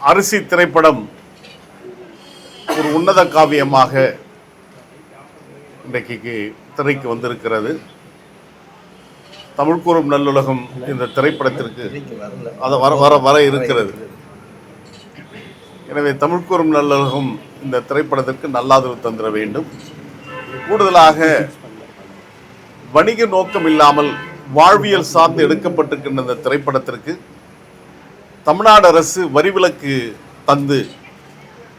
அரிசி திரைப்படம் ஒரு உன்னத காவியமாக இன்றைக்கு திரைக்கு வந்திருக்கிறது. தமிழ் கூறும் நல்லுலகம் இந்த திரைப்படத்திற்கு வர இருக்கிறது. எனவே தமிழ் கூறும் நல்லுலகம் இந்த திரைப்படத்திற்கு நல்லாதரவு தந்திர வேண்டும். கூடுதலாக வணிக நோக்கம் இல்லாமல் வாழ்வியல் சார்ந்து எடுக்கப்பட்டிருக்கின்ற இந்த திரைப்படத்திற்கு தமிழ்நாடு அரசு வரிவிலக்கு தந்து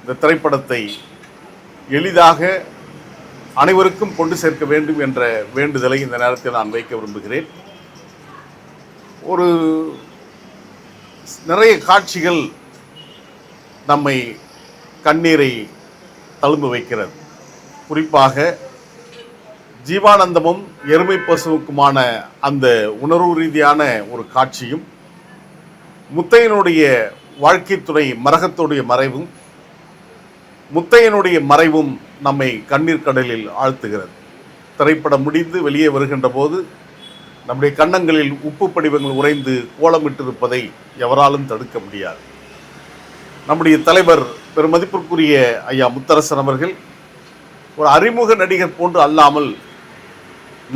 இந்த திரைப்படத்தை எளிதாக அனைவருக்கும் கொண்டு சேர்க்க வேண்டும் என்ற வேண்டுதலை இந்த நேரத்தில் நான் வைக்க விரும்புகிறேன். ஒரு நிறைய காட்சிகள் நம்மை கண்ணீரை தழும்ப வைக்கிறது. குறிப்பாக ஜீவானந்தமும் எருமை பசுவுக்குமான அந்த உணர்வு ரீதியான ஒரு காட்சியும், முத்தையனுடைய வாழ்க்கை துணை மரகத்துடைய மறைவும், முத்தையனுடைய மறைவும் நம்மை கண்ணீர் கடலில் ஆழ்த்துகிறது. திரைப்படம் முடிந்து வெளியே வருகின்ற போது நம்முடைய கன்னங்களில் உப்பு படிவங்கள் உறைந்து கோலமிட்டிருப்பதை எவராலும் தடுக்க முடியாது. நம்முடைய தலைவர் பெருமதிப்பிற்குரிய ஐயா முத்தரசன் அவர்கள் ஒரு அறிமுக நடிகர் போன்று அல்லாமல்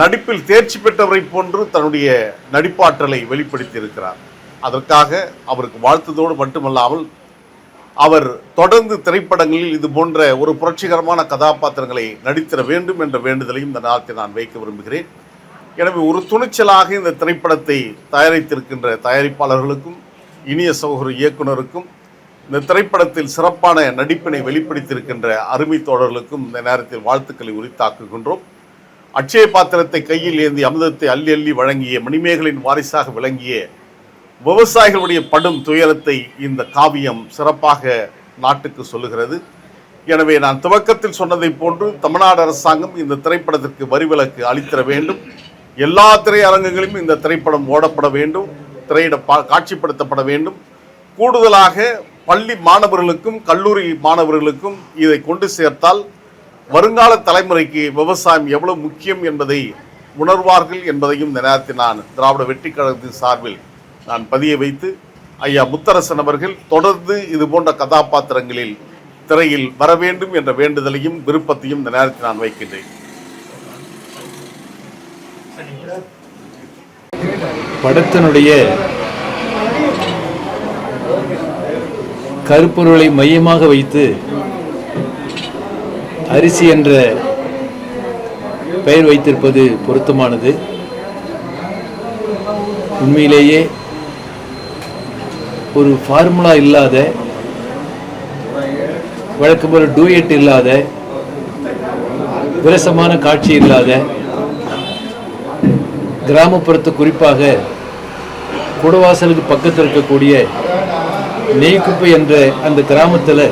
நடிப்பில் தேர்ச்சி பெற்றவரை போன்று தன்னுடைய நடிப்பாற்றலை வெளிப்படுத்தி இருக்கிறார். அதற்காக அவருக்கு வாழ்த்துதோடு மட்டுமல்லாமல் அவர் தொடர்ந்து திரைப்படங்களில் இது போன்ற ஒரு புரட்சிகரமான கதாபாத்திரங்களை நடித்திட வேண்டும் என்ற வேண்டுதலையும் இந்த நாளத்தை நான் வைக்க விரும்புகிறேன். எனவே ஒரு துணிச்சலாக இந்த திரைப்படத்தை தயாரித்திருக்கின்ற தயாரிப்பாளர்களுக்கும் இனிய சகோதர இயக்குனருக்கும் இந்த திரைப்படத்தில் சிறப்பான நடிப்பினை வெளிப்படுத்தியிருக்கின்ற அருமை தோழர்களுக்கும் இந்த நேரத்தில் வாழ்த்துக்களை உரித்தாக்குகின்றோம். அட்சய பாத்திரத்தை கையில் ஏந்தி அமிர்தத்தை அள்ளி அள்ளி வழங்கிய மணிமேகலின் வாரிசாக விளங்கிய விவசாயிகளுடைய படும் துயரத்தை இந்த காவியம் சிறப்பாக நாட்டுக்கு சொல்லுகிறது. எனவே நான் துவக்கத்தில் சொன்னதை போன்று தமிழ்நாடு அரசாங்கம் இந்த திரைப்படத்திற்கு வரிவிலக்கு அளித்திட வேண்டும். எல்லா திரையரங்குகளிலும் இந்த திரைப்படம் ஓடப்பட வேண்டும், காட்சிப்படுத்தப்பட வேண்டும். கூடுதலாக பள்ளி மாணவர்களுக்கும் கல்லூரி மாணவர்களுக்கும் இதை கொண்டு சேர்த்தால் வருங்கால தலைமுறைக்கு விவசாயம் எவ்வளவு முக்கியம் என்பதை உணர்வார்கள் என்பதையும் இந்த நேரத்தில் நான் திராவிட வெற்றி கழகத்தின் சார்பில் நான் பதிய வைத்து, ஐயா முத்தரசன் அவர்கள் தொடர்ந்து இது போன்ற கதாபாத்திரங்களில் திரையில் வர வேண்டும் என்ற வேண்டுதலையும் விருப்பத்தையும் இந்த நேரத்தில் நான் வைக்கின்றேன். படத்தினுடைய கருப்பொருளை மையமாக வைத்து அரிசி என்ற பெயர் வைத்திருப்பது பொருத்தமானது. உண்மையிலேயே ஒரு ஃபார்முலா இல்லாத, வழக்கம் போல டூயட் இல்லாத, விரசமான காட்சி இல்லாத, கிராமப்புறத்து குறிப்பாக குடவாசலுக்கு பக்கத்தில் இருக்கக்கூடிய நெய்க்குப்பை என்ற அந்த கிராமத்தில்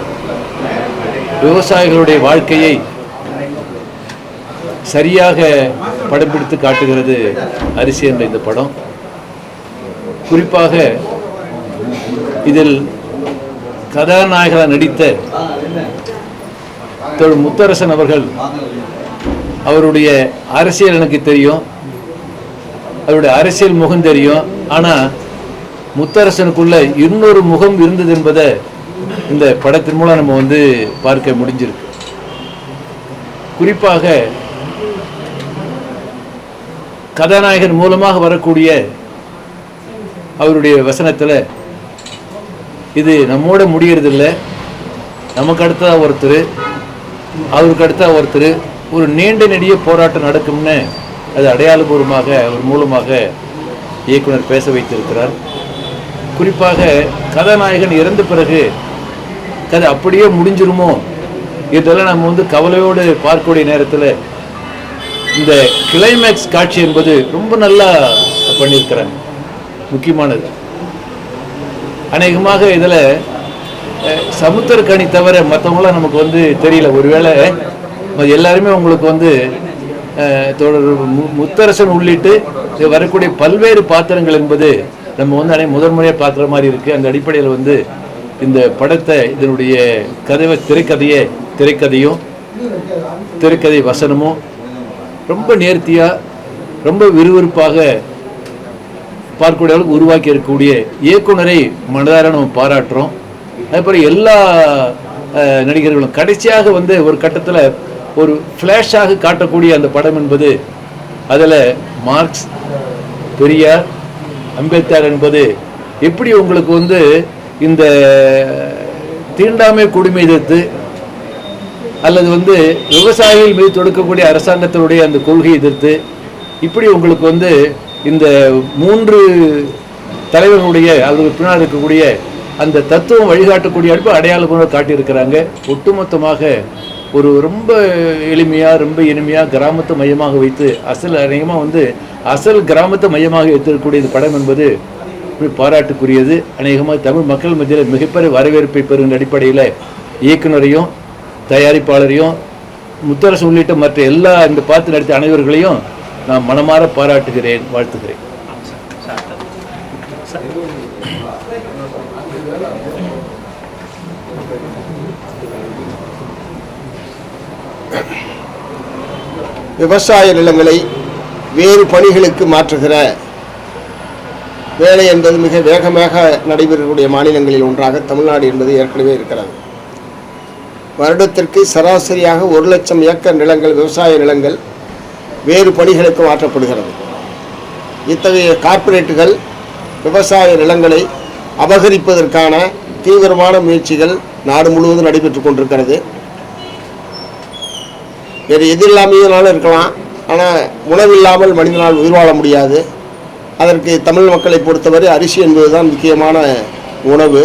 விவசாயிகளுடைய வாழ்க்கையை சரியாக படம் பிடித்து காட்டுகிறது அரிசி என்ற இந்த படம். குறிப்பாக இதில் கதாநாயகராக நடித்த தொழில் முத்தரசன் அவர்கள், அவருடைய அரசியல் எனக்கு தெரியும், அவருடைய அரசியல் முகம் தெரியும். ஆனால் முத்தரசனுக்குள்ள இன்னொரு முகம் இருந்தது என்பதை இந்த படத்தின் மூலம் நம்ம பார்க்க முடிஞ்சிருக்கு. குறிப்பாக கதாநாயகன் மூலமாக வரக்கூடிய அவருடைய வசனத்தில் இது நம்மோட முடியறதில்லை, நமக்கு அடுத்ததா ஒருத்தர், அவருக்கு அடுத்ததா ஒருத்தர், ஒரு நீண்ட நெடிய போராட்டம் நடக்கும்னு அது அடையாளபூர்வமாக அவர் மூலமாக இயக்குனர் பேச வைத்திருக்கிறார். குறிப்பாக கதாநாயகன் இறந்த பிறகு கதை அப்படியே முடிஞ்சிருமோ, இதெல்லாம் நம்ம கவலையோடு பார்க்கக்கூடிய நேரத்தில் இந்த கிளைமேக்ஸ் காட்சி என்பது ரொம்ப நல்லா பண்ணியிருக்கிறாங்க. முக்கியமானது அநேகமாக இதில் சமுத்திரக்கனி தவிர மற்றவங்களாம் நமக்கு தெரியல. ஒருவேளை எல்லாருமே உங்களுக்கு முத்தரசன் உள்ளிட்டு வரக்கூடிய பல்வேறு பாத்திரங்கள் என்பது நம்ம முதல் முறையாக பார்க்குற மாதிரி இருக்குது. அந்த அடிப்படையில் இந்த படத்தை, இதனுடைய திரைக்கதையும் திரைக்கதை வசனமும் ரொம்ப நேர்த்தியாக, ரொம்ப விறுவிறுப்பாக பார்க்கக்கூடிய அளவுக்கு உருவாக்கி இருக்கக்கூடிய இயக்குனரை மனதார நம்ம பாராட்டுறோம். அதுக்கப்புறம் எல்லா நடிகர்களும் கடைசியாக வந்து ஒரு கட்டத்தில் ஒரு ஃப்ளாஷாக காட்டக்கூடிய அந்த படம் என்பது அதில் மார்க்ஸ், பெரியார், அம்பேத்கர் என்பது எப்படி உங்களுக்கு வந்து இந்த தீண்டாமை கொடுமை எதிர்த்து அல்லது வந்து விவசாயிகள் மீது தொடுக்கக்கூடிய அரசாங்கத்தினுடைய அந்த கொள்கை எதிர்த்து இப்படி உங்களுக்கு வந்து இந்த 3 தலைவர்களுடைய அல்லது பின்னால் இருக்கக்கூடிய அந்த தத்துவம் வழிகாட்டக்கூடிய அடுப்பு அடையாளமாக காட்டியிருக்கிறாங்க. ஒட்டுமொத்தமாக ஒரு ரொம்ப எளிமையாக ரொம்ப இனிமையாக கிராமத்தை மையமாக வைத்து அநேகமாக வந்து அசல் கிராமத்தை மையமாக வைத்திருக்கக்கூடிய இந்த படம் என்பது பாராட்டுக்குரியது. அநேகமாக தமிழ் மக்கள் மத்தியில் மிகப்பெரிய வரவேற்பை பெறுகின்ற அடிப்படையில் இயக்குனரையும் தயாரிப்பாளரையும் முத்தரசு உள்ளிட்ட மற்ற எல்லா இந்த பார்த்து நடித்த அனைவர்களையும் நான் மனமாற பாராட்டுகிறேன், வாழ்த்துகிறேன். விவசாய நிலங்களை வேறு பணிகளுக்கு மாற்றுகிற வேலை என்பது மிக வேகமாக நடைபெறக்கூடிய மாநிலங்களில் ஒன்றாக தமிழ்நாடு என்பது ஏற்கனவே இருக்கிறது. வருடத்திற்கு சராசரியாக 1 லட்சம் ஏக்கர் நிலங்கள், விவசாய நிலங்கள் வேறு பணிகளுக்கு மாற்றப்படுகிறது. இத்தகைய கார்ப்பரேட்டுகள் விவசாய நிலங்களை அபகரிப்பதற்கான தீவிரமான முயற்சிகள் நாடு முழுவதும் நடைபெற்று கொண்டிருக்கிறது. வேறு எது இல்லாமையினாலும் இருக்கலாம், ஆனால் உணவில்லாமல் மனிதனால் உயிர் வாழ முடியாது. அதற்கு தமிழ் மக்களை பொறுத்தவரை அரிசி என்பதுதான் முக்கியமான உணவு.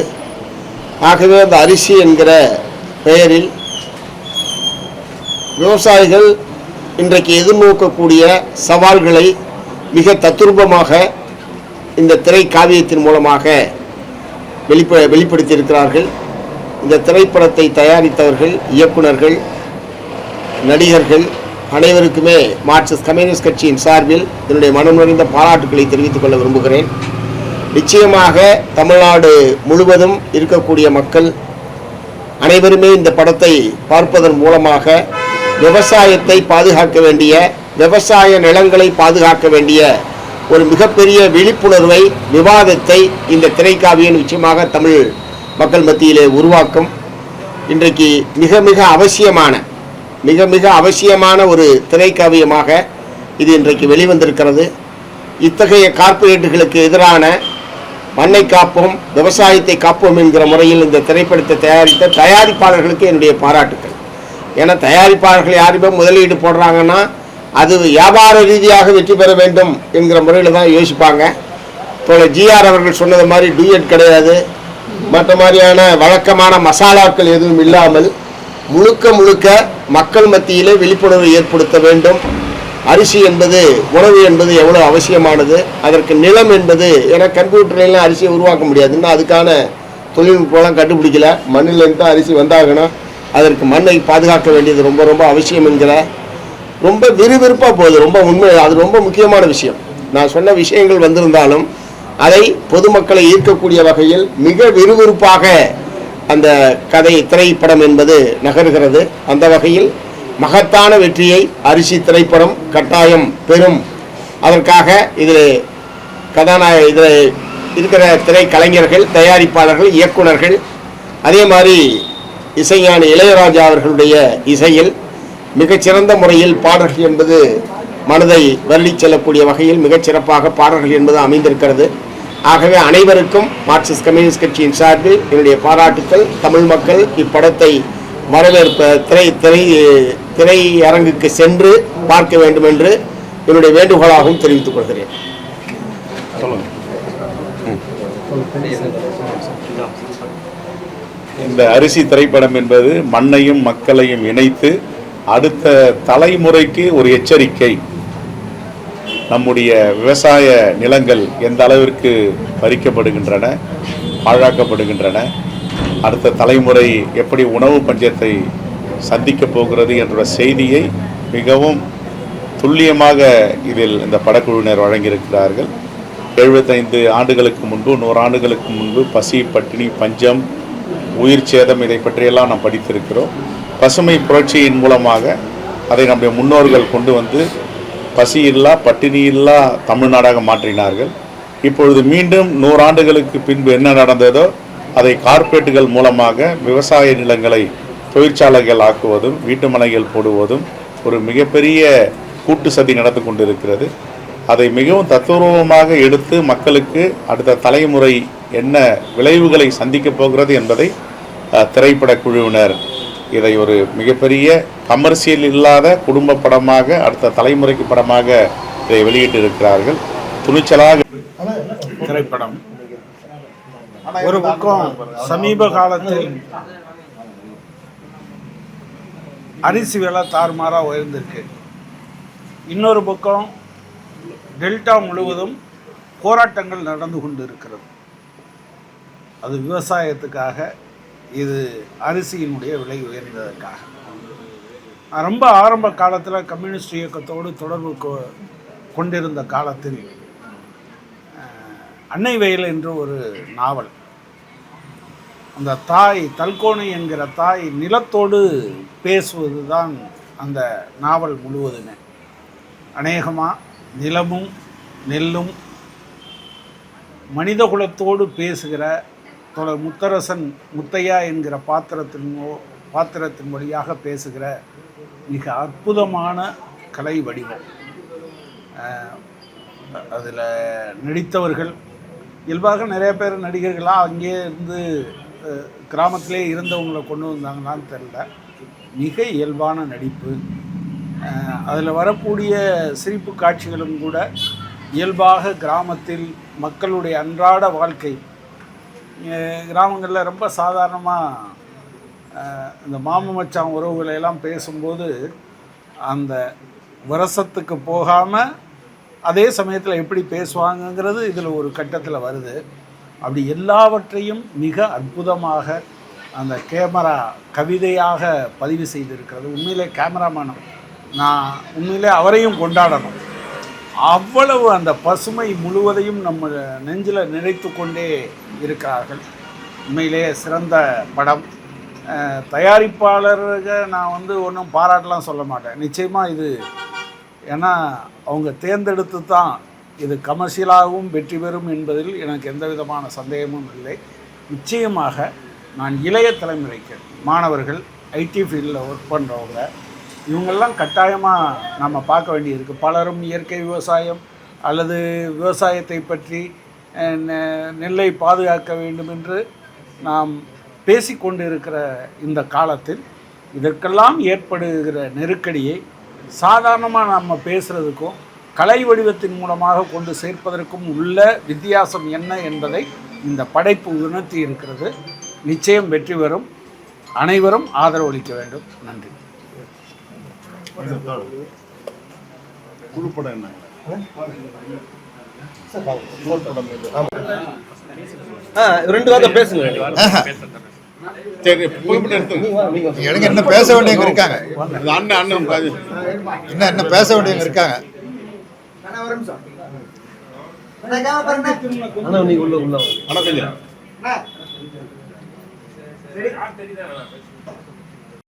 ஆகவே அந்த அரிசி என்கிற பெயரில் விவசாயிகள் இன்றைக்கு எதிர்நோக்கக்கூடிய சவால்களை மிக தத்துரூபமாக இந்த திரை காவியத்தின் மூலமாக வெளிப்படுத்தியிருக்கிறார்கள். இந்த திரைப்படத்தை தயாரித்தவர்கள், இயக்குனர்கள், நடிகர்கள் அனைவருக்குமே மார்க்சிஸ்ட் கம்யூனிஸ்ட் கட்சியின் சார்பில் என்னுடைய மனம் நிறைந்த பாராட்டுக்களை தெரிவித்துக் கொள்ள விரும்புகிறேன். நிச்சயமாக தமிழ்நாடு முழுவதும் இருக்கக்கூடிய மக்கள் அனைவருமே இந்த படத்தை பார்ப்பதன் மூலமாக விவசாயத்தை பாதுகாக்க வேண்டிய, விவசாய நிலங்களை பாதுகாக்க வேண்டிய ஒரு மிகப்பெரிய விழிப்புணர்வை, விவாதத்தை இந்த திரைக்காவியம் நிச்சயமாக தமிழ் மக்கள் மத்தியிலே உருவாக்கும். இன்றைக்கு மிக மிக அவசியமான ஒரு திரைக்காவியமாக இது இன்றைக்கு வெளிவந்திருக்கிறது. இத்தகைய கார்ப்பரேட்டுகளுக்கு எதிரான மண்ணை காப்போம், விவசாயத்தை காப்போம் என்கிற முறையில் இந்த திரைப்படத்தை தயாரித்த தயாரிப்பாளர்களுக்கு என்னுடைய பாராட்டுக்கள். ஏன்னா தயாரிப்பாளர்கள் யாருமே முதலீடு போடுறாங்கன்னா அது வியாபார ரீதியாக வெற்றி பெற வேண்டும் என்கிற முறையில் தான் யோசிப்பாங்க. இப்போ ஜிஆர் அவர்கள் சொன்னது மாதிரி டூயட் கிடையாது, மற்ற மாதிரியான வழக்கமான மசாலாக்கள் எதுவும் இல்லாமல் முழுக்க மக்கள் மத்தியிலே விழிப்புணர்வு ஏற்படுத்த வேண்டும். அரிசி என்பது, உணவு என்பது எவ்வளோ அவசியமானது, அதற்கு நிலம் என்பது, ஏன்னா கம்ப்யூட்டர்லாம் அரிசியை உருவாக்க முடியாதுன்னா அதுக்கான தொழில்நுட்பம்லாம் கண்டுபிடிக்கல. மண்ணிலேருந்து தான் அரிசி வந்தாகணும். அதற்கு மண்ணை பாதுகாக்க வேண்டியது ரொம்ப ரொம்ப அவசியம் என்கிற ரொம்ப விறுவிறுப்பாக போகுது. ரொம்ப உண்மை, அது ரொம்ப முக்கியமான விஷயம். நான் சொன்ன விஷயங்கள் வந்திருந்தாலும் அதை பொதுமக்களை ஈர்க்கக்கூடிய வகையில் மிக விறுவிறுப்பாக அந்த திரைப்படம் என்பது நகர்கிறது. அந்த வகையில் மகத்தான வெற்றியை அரிசி திரைப்படம் கட்டாயம் பெறும். அதற்காக இதில் இதில் இருக்கிற திரைக்கலைஞர்கள், தயாரிப்பாளர்கள், இயக்குனர்கள், அதே மாதிரி இசைஞானி இளையராஜா அவர்களுடைய இசையில் மிகச்சிறந்த முறையில் பாடல்கள் என்பது மனதை வருடி செல்லக்கூடிய வகையில் மிகச்சிறப்பாக பாடல்கள் என்பது அமைந்திருக்கிறது. ஆகவே அனைவருக்கும் மார்க்சிஸ்ட் கம்யூனிஸ்ட் கட்சியின் சார்பில் என்னுடைய பாராட்டுக்கள். தமிழ் மக்கள் இப்படத்தை திரையரங்குக்கு சென்று பார்க்க வேண்டும் என்று என்னுடைய வேண்டுகோளாகவும் தெரிவித்துக் கொள்கிறேன். இந்த அரிசி திரைப்படம் என்பது மண்ணையும் மக்களையும் இணைத்து அடுத்த தலைமுறைக்கு ஒரு எச்சரிக்கை. நம்முடைய விவசாய நிலங்கள் எந்த அளவிற்கு பறிக்கப்படுகின்றன, பாழாக்கப்படுகின்றன, அடுத்த தலைமுறை எப்படி உணவு பஞ்சத்தை சந்திக்கப் போகிறது என்ற செய்தியை மிகவும் துல்லியமாக இதில் இந்த படக்குழுவினர் வழங்கியிருக்கிறார்கள். 75 ஆண்டுகளுக்கு முன்பு, 100 ஆண்டுகளுக்கு முன்பு பசி, பட்டினி, பஞ்சம், உயிர் சேதம் இதை பற்றியெல்லாம் நாம் படித்திருக்கிறோம். பசுமை புரட்சியின் மூலமாக அதை நம்முடைய முன்னோர்கள் கொண்டு வந்து பசி இல்லா, பட்டினி இல்லா தமிழ்நாடாக மாற்றினார்கள். இப்பொழுது மீண்டும் 100 ஆண்டுகளுக்கு பின்பு என்ன நடந்ததோ அதை கார்ப்பரேட்டுகள் மூலமாக விவசாய நிலங்களை தொழிற்சாலைகள் ஆக்குவதும் வீட்டு மனைகள் போடுவதும் ஒரு மிகப்பெரிய கூட்டு சதி நடந்து கொண்டிருக்கிறது. அதை மிகவும் தத்துவமாக எடுத்து மக்களுக்கு அடுத்த தலைமுறை என்ன விளைவுகளை சந்திக்கப் போகிறது என்பதை திரைப்பட குழுவினர் இதை ஒரு மிகப்பெரிய கமர்ஷியல் இல்லாத குடும்ப படமாக அடுத்த தலைமுறைக்கு படமாக இதை வெளியிட்டு இருக்கிறார்கள். துணிச்சலாக திரைப்படம் ஒரு பக்கம் சமீப காலத்தில் அரிசி விலை தாறுமாறா உயர்ந்திருக்கு, இன்னொரு பக்கம் டெல்டா முழுவதும் போராட்டங்கள் நடந்து கொண்டு இருக்கிறது. அது விவசாயத்துக்காக, இது அரிசியினுடைய விலை உயர்ந்ததற்காக. ரொம்ப ஆரம்ப காலத்தில் கம்யூனிஸ்ட் இயக்கத்தோடு தொடர்பு கொண்டிருந்த காலத்தில் அன்னை வயல் என்று ஒரு நாவல், அந்த தாய் தல்கோணை என்கிற தாய் நிலத்தோடு பேசுவது தான் அந்த நாவல் முழுவதுமே. அநேகமாக நிலமும் நெல்லும் மனிதகுலத்தோடு பேசுகிற முத்தரசன் முத்தையா என்கிற பாத்திரத்தின் வழியாக பேசுகிற மிக அற்புதமான கலை வடிவம். அதில் நடித்தவர்கள் இயல்பாக நிறைய பேர் நடிகர்களாக அங்கேயே இருந்து கிராமத்திலே இருந்தவங்களை கொண்டு வந்தாங்களான்னு தெரியல. மிக இயல்பான நடிப்பு. அதில் வரக்கூடிய சிரிப்பு காட்சிகளும் கூட இயல்பாக கிராமத்தில் மக்களுடைய அன்றாட வாழ்க்கை, கிராமங்களில் ரொம்ப சாதாரணமாக இந்த மாமச்சான் உறவுகளையெல்லாம் பேசும்போது அந்த விரசத்துக்கு போகாமல் அதே சமயத்தில் எப்படி பேசுவாங்கங்கிறது இதில் ஒரு கட்டத்தில் வருது. அப்படி எல்லாவற்றையும் மிக அற்புதமாக அந்த கேமரா கவிதையாக பதிவு செய்திருக்கிறது. உண்மையிலே கேமராமேனும் நான் உண்மையிலே அவரையும் கொண்டாடணும். அவ்வளவு அந்த பசுமை முழுவதையும் நம்ம நெஞ்சில் நினைத்து கொண்டே இருக்கிறார்கள். உண்மையிலே சிறந்த படம். தயாரிப்பாளர்கள் நான் ஒன்றும் பாராட்டலாம் சொல்ல மாட்டேன். நிச்சயமாக இது ஏன்னா அவங்க தேர்ந்தெடுத்து தான் இது கமர்ஷியலாகவும் வெற்றி பெறும் என்பதில் எனக்கு எந்த விதமான சந்தேகமும் இல்லை. நிச்சயமாக நான் இளைய தலைமுறைக்கு, மாணவர்கள், ஐடி ஃபீல்டில் ஒர்க் பண்ணுறவங்க, இவங்கெல்லாம் கட்டாயமாக நம்ம பார்க்க வேண்டியிருக்கு. பலரும் இயற்கை விவசாயம் அல்லது விவசாயத்தை பற்றி நெல்லை பாதுகாக்க வேண்டும் என்று நாம் பேசிக்கொண்டு இருக்கிற இந்த காலத்தில் இதற்கெல்லாம் ஏற்படுகிற நெருக்கடியை சாதாரணமாக நம்ம பேசுகிறதுக்கும் கலை வடிவத்தின் மூலமாக கொண்டு சேர்ப்பதற்கும் உள்ள வித்தியாசம் என்ன என்பதை இந்த படைப்பு உணர்த்தி இருக்கிறது. நிச்சயம் வெற்றி பெறும். அனைவரும் ஆதரவளிக்க வேண்டும். நன்றி. குழுப்படம் என்ன? ரெண்டு வார்த்தை பேசுங்க. எனக்கு என்ன பேச வேண்டியவங்க இருக்காங்க, என்ன பேச வேண்டியவங்க இருக்காங்க. உள்ள